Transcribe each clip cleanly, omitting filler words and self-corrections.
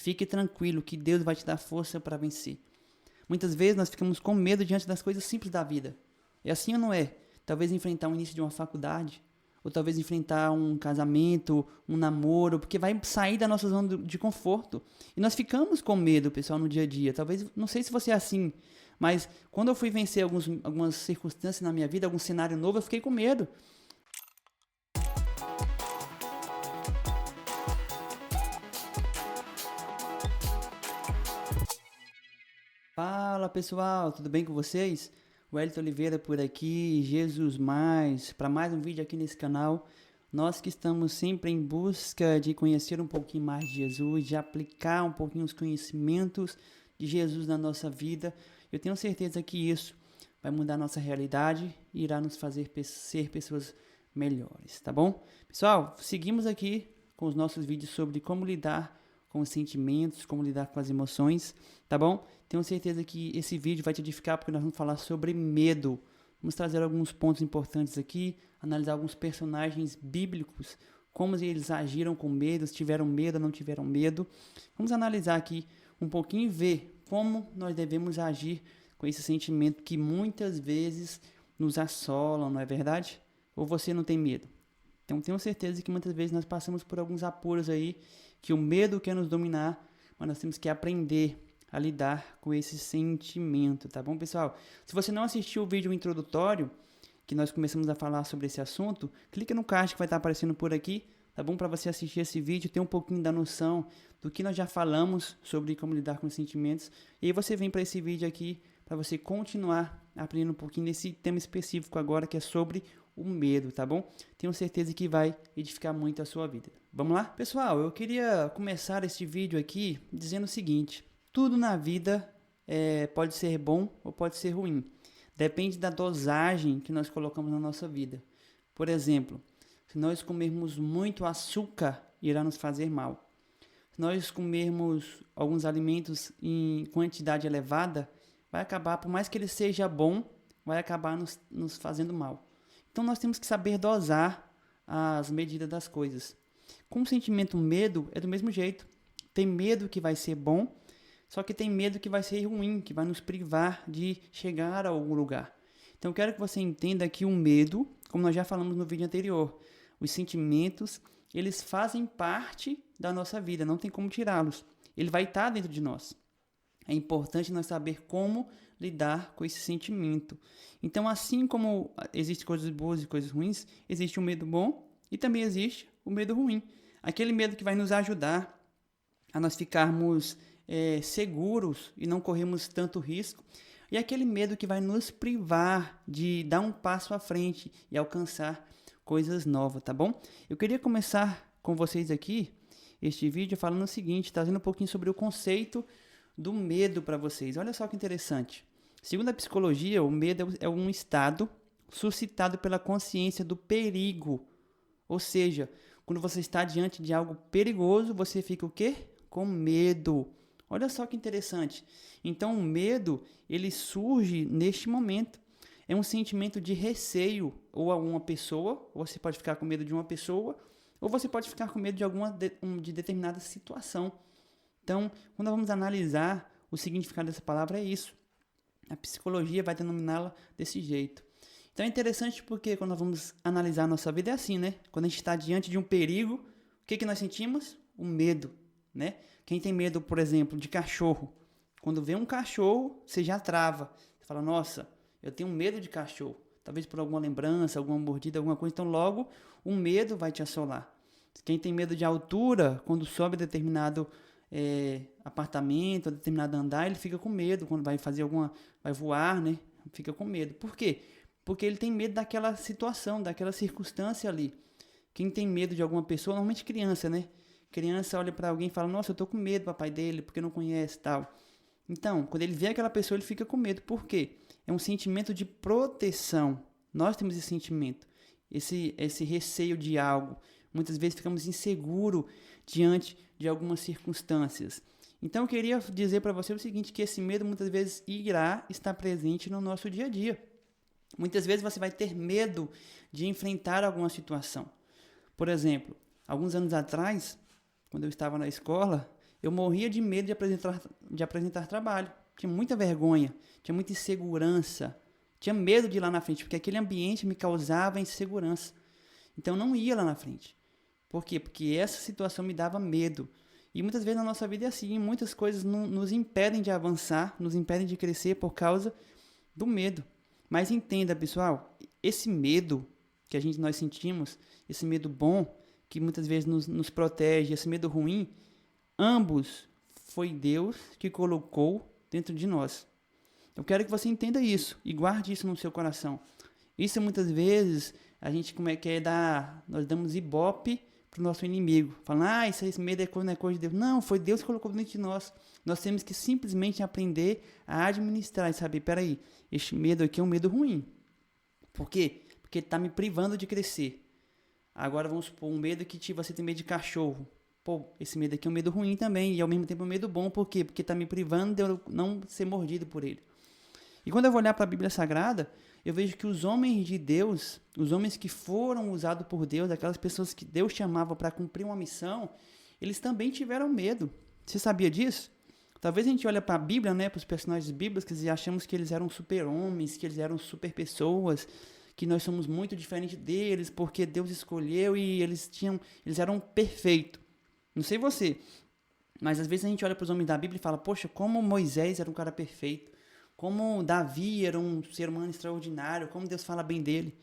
Fique tranquilo que Deus vai te dar força para vencer. Muitas vezes nós ficamos com medo diante das coisas simples da vida. É assim ou não é? Talvez enfrentar o início de uma faculdade, ou talvez enfrentar um casamento, um namoro, porque vai sair da nossa zona de conforto. E nós ficamos com medo, pessoal, no dia a dia. Talvez, não sei se você é assim, mas quando eu fui vencer algumas circunstâncias na minha vida, algum cenário novo, eu fiquei com medo. Fala pessoal, tudo bem com vocês? Wellington Oliveira por aqui, Jesus Mais, para mais um vídeo aqui nesse canal. Nós que estamos sempre em busca de conhecer um pouquinho mais de Jesus, de aplicar um pouquinho os conhecimentos de Jesus na nossa vida. Eu tenho certeza que isso vai mudar a nossa realidade e irá nos fazer ser pessoas melhores, tá bom? Pessoal, seguimos aqui com os nossos vídeos sobre como lidar com os sentimentos, como lidar com as emoções, tá bom? Tenho certeza que esse vídeo vai te edificar porque nós vamos falar sobre medo. Vamos trazer alguns pontos importantes aqui, analisar alguns personagens bíblicos, como eles agiram com medo, se tiveram medo ou não tiveram medo. Vamos analisar aqui um pouquinho e ver como nós devemos agir com esse sentimento que muitas vezes nos assolam, não é verdade? Ou você não tem medo? Então tenho certeza que muitas vezes nós passamos por alguns apuros aí, que o medo quer nos dominar, mas nós temos que aprender a lidar com esse sentimento, tá bom, pessoal? Se você não assistiu o vídeo introdutório, que nós começamos a falar sobre esse assunto, clica no card que vai estar aparecendo por aqui, tá bom? Para você assistir esse vídeo, ter um pouquinho da noção do que nós já falamos sobre como lidar com os sentimentos. E aí você vem para esse vídeo aqui, para você continuar aprendendo um pouquinho desse tema específico agora, que é sobre o medo, tá bom? Tenho certeza que vai edificar muito a sua vida. Vamos lá? Pessoal, eu queria começar este vídeo aqui dizendo o seguinte: tudo na vida pode ser bom ou pode ser ruim. Depende da dosagem que nós colocamos na nossa vida. Por exemplo, se nós comermos muito açúcar, irá nos fazer mal. Se nós comermos alguns alimentos em quantidade elevada, vai acabar, por mais que ele seja bom, vai acabar nos fazendo mal. Então nós temos que saber dosar as medidas das coisas. Com o sentimento medo é do mesmo jeito. Tem medo que vai ser bom, só que tem medo que vai ser ruim, que vai nos privar de chegar a algum lugar. Então eu quero que você entenda que o medo, como nós já falamos no vídeo anterior, os sentimentos, eles fazem parte da nossa vida, não tem como tirá-los. Ele vai estar dentro de nós. É importante nós saber como lidar com esse sentimento. Então, assim como existem coisas boas e coisas ruins, existe o medo bom e também existe o medo ruim. Aquele medo que vai nos ajudar a nós ficarmos seguros e não corrermos tanto risco. E aquele medo que vai nos privar de dar um passo à frente e alcançar coisas novas, tá bom? Eu queria começar com vocês aqui este vídeo falando o seguinte, trazendo um pouquinho sobre o conceito do medo para vocês. Olha só que interessante. Segundo a psicologia, o medo é um estado suscitado pela consciência do perigo. Ou seja, quando você está diante de algo perigoso, você fica o quê? Com medo. Olha só que interessante. Então, o medo, ele surge neste momento. É um sentimento de receio ou a uma pessoa, ou você pode ficar com medo de uma pessoa, ou você pode ficar com medo de determinada situação. Então, quando vamos analisar o significado dessa palavra, é isso. A psicologia vai denominá-la desse jeito. Então é interessante porque quando nós vamos analisar a nossa vida é assim, né? Quando a gente está diante de um perigo, o que nós sentimos? O medo, né? Quem tem medo, por exemplo, de cachorro, quando vê um cachorro, você já trava. Você fala, nossa, eu tenho medo de cachorro. Talvez por alguma lembrança, alguma mordida, alguma coisa. Então logo o medo vai te assolar. Quem tem medo de altura, quando sobe determinado apartamento, determinado andar, ele fica com medo quando vai voar, né? Fica com medo. Por quê? Porque ele tem medo daquela situação, daquela circunstância ali. Quem tem medo de alguma pessoa, normalmente criança, né? Criança olha para alguém e fala, nossa, eu tô com medo do papai dele, porque não conhece tal. Então, quando ele vê aquela pessoa, ele fica com medo. Por quê? É um sentimento de proteção. Nós temos esse sentimento, esse receio de algo. Muitas vezes ficamos inseguros diante de algumas circunstâncias. Então eu queria dizer para você o seguinte, que esse medo muitas vezes irá estar presente no nosso dia a dia. Muitas vezes você vai ter medo de enfrentar alguma situação. Por exemplo, alguns anos atrás, quando eu estava na escola, eu morria de medo de apresentar trabalho. Tinha muita vergonha, tinha muita insegurança, tinha medo de ir lá na frente, porque aquele ambiente me causava insegurança. Então, eu não ia lá na frente. Por quê? Porque essa situação me dava medo. E muitas vezes na nossa vida é assim, muitas coisas nos impedem de avançar, nos impedem de crescer por causa do medo. Mas entenda, pessoal, esse medo que nós sentimos, esse medo bom, que muitas vezes nos protege, esse medo ruim, ambos foi Deus que colocou dentro de nós. Eu quero que você entenda isso e guarde isso no seu coração. Isso muitas vezes a gente nós damos ibope para o nosso inimigo, falando, esse medo não é coisa de Deus. Não, foi Deus que colocou dentro de nós. Nós temos que simplesmente aprender a administrar e saber, peraí, este medo aqui é um medo ruim. Por quê? Porque ele está me privando de crescer. Agora vamos supor, um medo que você tem medo de cachorro. Pô, esse medo aqui é um medo ruim também, e ao mesmo tempo é um medo bom. Por quê? Porque está me privando de eu não ser mordido por ele. E quando eu vou olhar para a Bíblia Sagrada, eu vejo que os homens de Deus, os homens que foram usados por Deus, aquelas pessoas que Deus chamava para cumprir uma missão, eles também tiveram medo. Você sabia disso? Talvez a gente olhe para a Bíblia, né, para os personagens bíblicos e achamos que eles eram super-homens, que eles eram super-pessoas, que nós somos muito diferentes deles, porque Deus escolheu e eles eram perfeitos. Não sei você, mas às vezes a gente olha para os homens da Bíblia e fala, poxa, como Moisés era um cara perfeito, como Davi era um ser humano extraordinário, como Deus fala bem dele.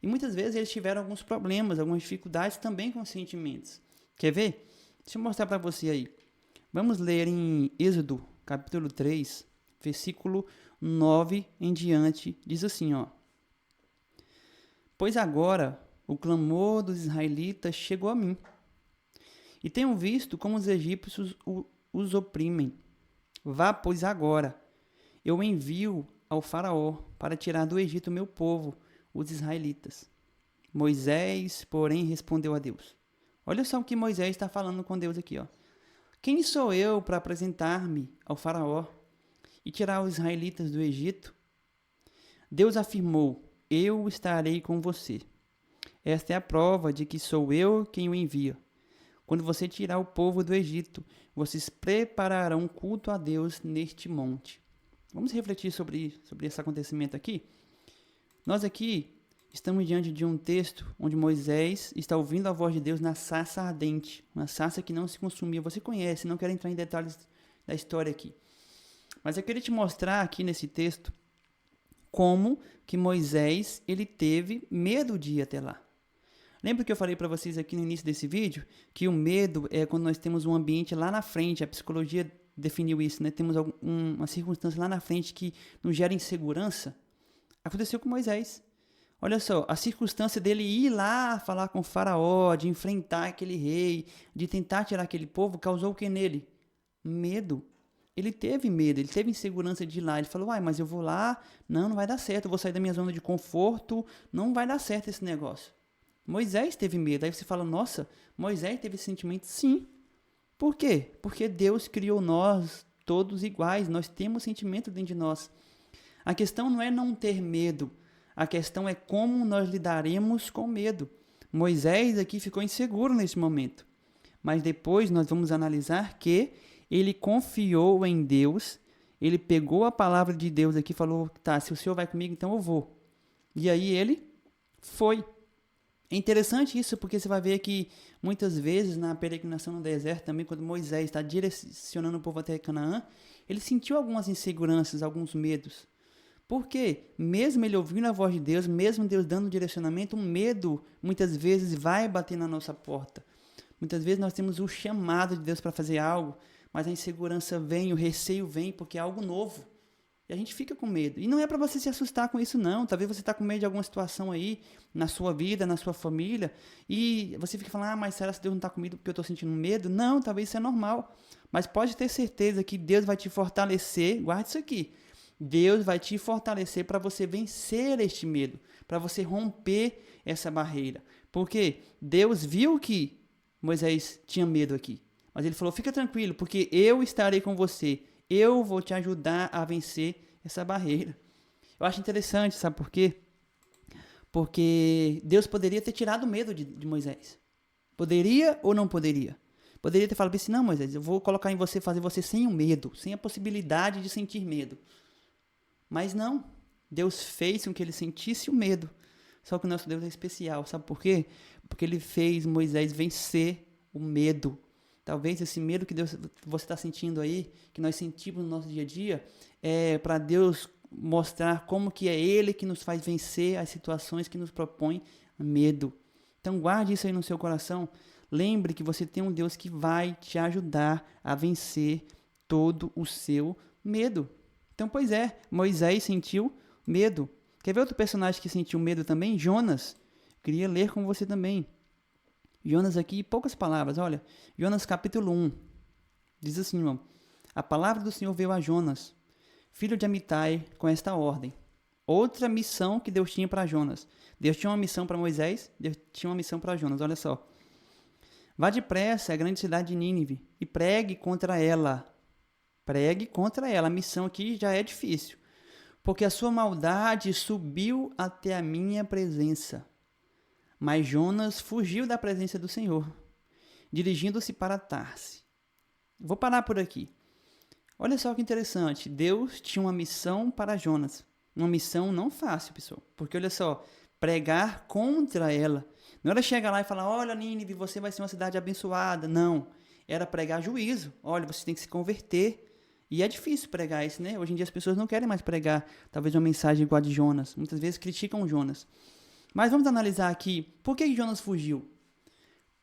E muitas vezes eles tiveram alguns problemas, algumas dificuldades também com os sentimentos. Quer ver? Deixa eu mostrar para você aí. Vamos ler em Êxodo, capítulo 3, versículo 9 em diante. Diz assim, ó. Pois agora o clamor dos israelitas chegou a mim, e tenho visto como os egípcios os oprimem. Vá, pois agora, eu envio ao faraó para tirar do Egito meu povo, os israelitas. Moisés, porém, respondeu a Deus. Olha só o que Moisés está falando com Deus aqui, ó. Quem sou eu para apresentar-me ao faraó e tirar os israelitas do Egito? Deus afirmou, eu estarei com você. Esta é a prova de que sou eu quem o envia. Quando você tirar o povo do Egito, vocês prepararão culto a Deus neste monte. Vamos refletir sobre esse acontecimento aqui? Nós aqui estamos diante de um texto onde Moisés está ouvindo a voz de Deus na sarça ardente, uma sarça que não se consumia. Você conhece, não quero entrar em detalhes da história aqui. Mas eu queria te mostrar aqui nesse texto como que Moisés ele teve medo de ir até lá. Lembra que eu falei para vocês aqui no início desse vídeo que o medo é quando nós temos um ambiente lá na frente, a psicologia definiu isso, né? Temos uma circunstância lá na frente que nos gera insegurança. Aconteceu com Moisés. Olha só, a circunstância dele ir lá falar com o faraó, de enfrentar aquele rei, de tentar tirar aquele povo, causou o que nele? Medo. Ele teve medo, ele teve insegurança de ir lá. Ele falou, mas eu vou lá, não vai dar certo, eu vou sair da minha zona de conforto, não vai dar certo esse negócio. Moisés teve medo. Aí você fala, nossa, Moisés teve esse sentimento? Sim. Por quê? Porque Deus criou nós todos iguais, nós temos sentimento dentro de nós. A questão não é não ter medo, a questão é como nós lidaremos com medo. Moisés aqui ficou inseguro nesse momento, mas depois nós vamos analisar que ele confiou em Deus, ele pegou a palavra de Deus aqui e falou, tá, se o Senhor vai comigo, então eu vou. E aí ele foi. É interessante isso, porque você vai ver que muitas vezes na peregrinação no deserto também, quando Moisés está direcionando o povo até Canaã, ele sentiu algumas inseguranças, alguns medos. Por quê? Mesmo ele ouvindo a voz de Deus, mesmo Deus dando direcionamento, o medo muitas vezes vai bater na nossa porta. Muitas vezes nós temos o chamado de Deus para fazer algo, mas a insegurança vem, o receio vem, porque é algo novo. E a gente fica com medo. E não é para você se assustar com isso, não. Talvez você está com medo de alguma situação aí, na sua vida, na sua família, e você fica falando, mas será que Deus não está comigo porque eu estou sentindo medo? Não, talvez isso é normal. Mas pode ter certeza que Deus vai te fortalecer, guarde isso aqui, Deus vai te fortalecer para você vencer este medo, para você romper essa barreira. Porque Deus viu que Moisés tinha medo aqui. Mas ele falou, fica tranquilo, porque eu estarei com você. Eu vou te ajudar a vencer essa barreira. Eu acho interessante, sabe por quê? Porque Deus poderia ter tirado o medo de Moisés. Poderia ou não poderia? Poderia ter falado assim, não, Moisés, eu vou colocar em você, fazer você sem o medo, sem a possibilidade de sentir medo. Mas não, Deus fez com que ele sentisse o medo. Só que o nosso Deus é especial, sabe por quê? Porque ele fez Moisés vencer o medo. Talvez esse medo que você está sentindo aí, que nós sentimos no nosso dia a dia, é para Deus mostrar como que é Ele que nos faz vencer as situações que nos propõem medo. Então guarde isso aí no seu coração. Lembre que você tem um Deus que vai te ajudar a vencer todo o seu medo. Então, pois é, Moisés sentiu medo. Quer ver outro personagem que sentiu medo também? Jonas. Queria ler com você também. Jonas aqui, poucas palavras, olha. Jonas capítulo 1. Diz assim, irmão. A palavra do Senhor veio a Jonas, filho de Amitai, com esta ordem. Outra missão que Deus tinha para Jonas. Deus tinha uma missão para Moisés, Deus tinha uma missão para Jonas, olha só. Vá depressa à grande cidade de Nínive e pregue contra ela. Pregue contra ela. A missão aqui já é difícil. Porque a sua maldade subiu até a minha presença. Mas Jonas fugiu da presença do Senhor, dirigindo-se para Tarse. Vou parar por aqui. Olha só que interessante. Deus tinha uma missão para Jonas. Uma missão não fácil, pessoal. Porque olha só, pregar contra ela. Não era chegar lá e falar, olha Nínive, você vai ser uma cidade abençoada. Não, era pregar juízo. Olha, você tem que se converter. E é difícil pregar isso, né? Hoje em dia as pessoas não querem mais pregar talvez uma mensagem igual a de Jonas. Muitas vezes criticam Jonas. Mas vamos analisar aqui, por que Jonas fugiu?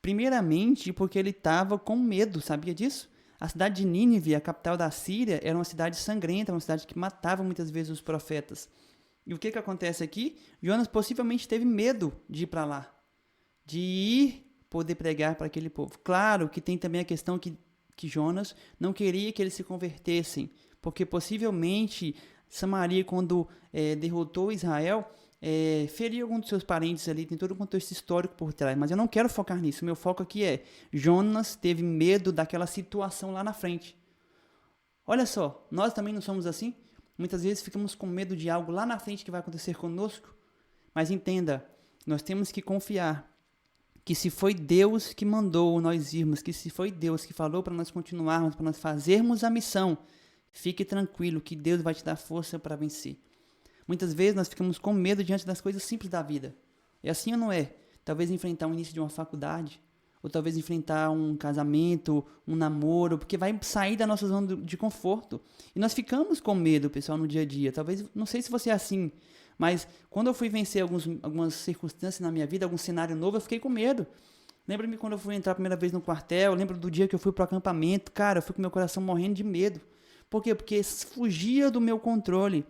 Primeiramente, porque ele estava com medo, sabia disso? A cidade de Nínive, a capital da Síria, era uma cidade sangrenta, uma cidade que matava muitas vezes os profetas. E o que acontece aqui? Jonas possivelmente teve medo de ir para lá, de ir poder pregar para aquele povo. Claro que tem também a questão que Jonas não queria que eles se convertessem, porque possivelmente Samaria, quando derrotou Israel, feriu algum dos seus parentes ali, tem todo um contexto histórico por trás, mas eu não quero focar nisso. Meu foco aqui é, Jonas teve medo daquela situação lá na frente. Olha só, nós também não somos assim? Muitas vezes ficamos com medo de algo lá na frente que vai acontecer conosco, mas entenda, nós temos que confiar que se foi Deus que mandou nós irmos, que se foi Deus que falou para nós continuarmos, para nós fazermos a missão, fique tranquilo que Deus vai te dar força para vencer. Muitas vezes nós ficamos com medo diante das coisas simples da vida. É assim ou não é? Talvez enfrentar o início de uma faculdade, ou talvez enfrentar um casamento, um namoro, porque vai sair da nossa zona de conforto. E nós ficamos com medo, pessoal, no dia a dia. Talvez, não sei se você é assim, mas quando eu fui vencer algumas circunstâncias na minha vida, algum cenário novo, eu fiquei com medo. Lembra-me quando eu fui entrar a primeira vez no quartel, lembro do dia que eu fui para o acampamento, cara, eu fui com meu coração morrendo de medo. Por quê? Porque fugia do meu controle.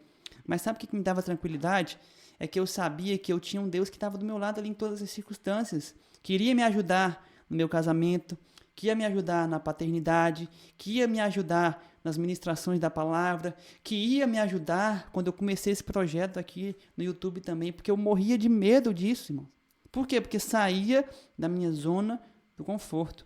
Mas sabe o que me dava tranquilidade? É que eu sabia que eu tinha um Deus que estava do meu lado ali em todas as circunstâncias. Que iria me ajudar no meu casamento, que ia me ajudar na paternidade, que ia me ajudar nas ministrações da palavra, que ia me ajudar quando eu comecei esse projeto aqui no YouTube também, porque eu morria de medo disso, irmão. Por quê? Porque saía da minha zona do conforto.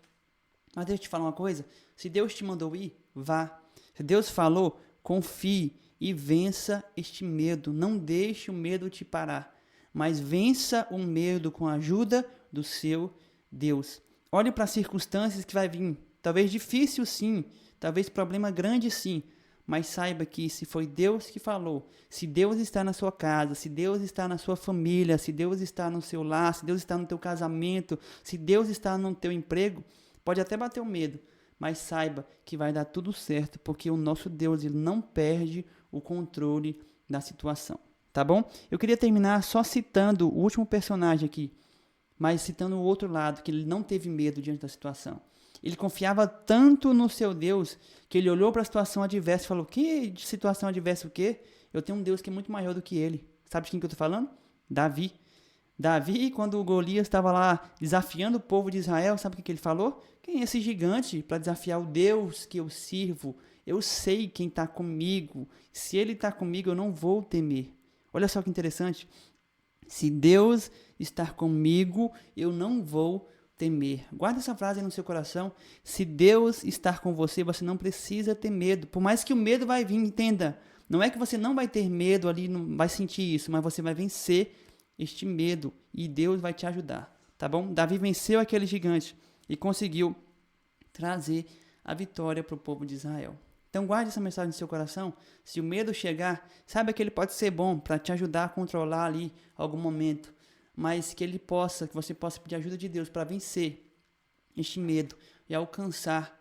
Mas deixa eu te falar uma coisa, se Deus te mandou ir, vá. Se Deus falou, confie e vença este medo. Não deixe o medo te parar, mas vença o medo com a ajuda do seu Deus. Olhe para as circunstâncias que vai vir. Talvez difícil sim, talvez problema grande sim, mas saiba que se foi Deus que falou, se Deus está na sua casa, se Deus está na sua família, se Deus está no seu lar, se Deus está no teu casamento, se Deus está no teu emprego, pode até bater o medo, mas saiba que vai dar tudo certo, porque o nosso Deus, ele não perde o controle da situação, tá bom? Eu queria terminar só citando o último personagem aqui, mas citando o outro lado, que ele não teve medo diante da situação. Ele confiava tanto no seu Deus, que ele olhou para a situação adversa e falou, que situação adversa o quê? Eu tenho um Deus que é muito maior do que ele. Sabe de quem que eu estou falando? Davi. Davi, quando o Golias estava lá desafiando o povo de Israel, sabe o que ele falou? Quem é esse gigante para desafiar o Deus que eu sirvo? Eu sei quem está comigo. Se ele está comigo, eu não vou temer. Olha só que interessante. Se Deus está comigo, eu não vou temer. Guarda essa frase aí no seu coração. Se Deus está com você, você não precisa ter medo. Por mais que o medo vai vir, entenda. Não é que você não vai ter medo ali, não vai sentir isso, mas você vai vencer este medo e Deus vai te ajudar, tá bom? Davi venceu aquele gigante e conseguiu trazer a vitória para o povo de Israel. Então guarde essa mensagem no seu coração. Se o medo chegar, saiba que ele pode ser bom para te ajudar a controlar ali algum momento, mas que você possa pedir ajuda de Deus para vencer este medo e alcançar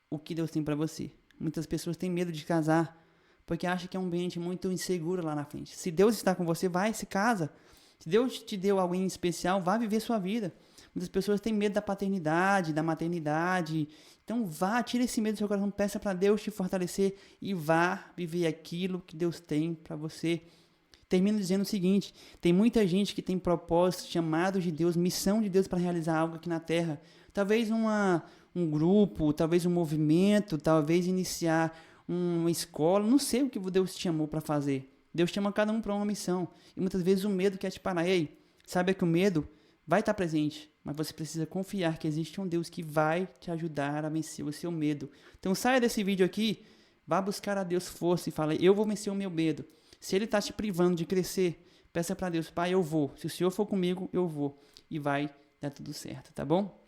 o que Deus tem para você. Muitas pessoas têm medo de casar porque acham que é um ambiente muito inseguro lá na frente. Se Deus está com você, vai, se casa. Se Deus te deu alguém especial, vá viver sua vida. Muitas pessoas têm medo da paternidade, da maternidade. Então vá, tira esse medo do seu coração, peça para Deus te fortalecer e vá viver aquilo que Deus tem para você. Termino dizendo o seguinte: tem muita gente que tem propósito, chamado de Deus, missão de Deus para realizar algo aqui na Terra. Talvez um grupo, talvez um movimento, talvez iniciar uma escola, não sei o que Deus te chamou para fazer. Deus chama cada um para uma missão. E muitas vezes o medo quer te parar. Ei, saiba que o medo vai estar presente, mas você precisa confiar que existe um Deus que vai te ajudar a vencer o seu medo. Então saia desse vídeo aqui, vá buscar a Deus força e fala: eu vou vencer o meu medo. Se Ele está te privando de crescer, peça para Deus: Pai, eu vou. Se o Senhor for comigo, eu vou. E vai dar tudo certo, tá bom?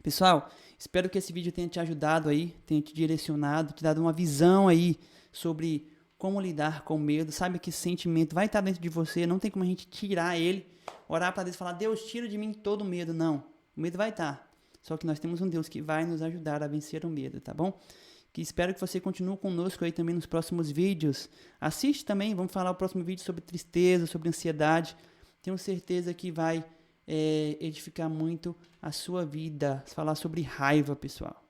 Pessoal, espero que esse vídeo tenha te ajudado aí, tenha te direcionado, te dado uma visão aí sobre como lidar com o medo. Sabe que esse sentimento vai estar dentro de você, não tem como a gente tirar ele, orar para Deus e falar: Deus, tira de mim todo o medo. Não, o medo vai estar. Só que nós temos um Deus que vai nos ajudar a vencer o medo, tá bom? Que espero que você continue conosco aí também nos próximos vídeos. Assiste também, vamos falar o próximo vídeo sobre tristeza, sobre ansiedade. Tenho certeza que vai edificar muito a sua vida. Falar sobre raiva, pessoal.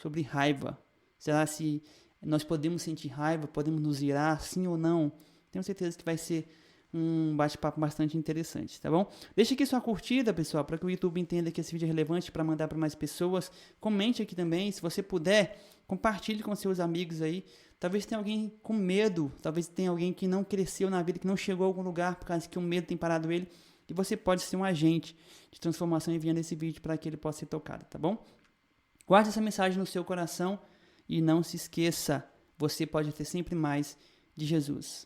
Sobre raiva. Será se nós podemos sentir raiva, podemos nos irar, sim ou não? Tenho certeza que vai ser um bate-papo bastante interessante, tá bom? Deixa aqui sua curtida, pessoal, para que o YouTube entenda que esse vídeo é relevante para mandar para mais pessoas. Comente aqui também, se você puder, compartilhe com seus amigos aí. Talvez tenha alguém com medo, talvez tenha alguém que não cresceu na vida, que não chegou a algum lugar por causa que o medo tem parado ele. E você pode ser um agente de transformação enviando esse vídeo para que ele possa ser tocado, tá bom? Guarde essa mensagem no seu coração e não se esqueça, você pode ter sempre mais de Jesus.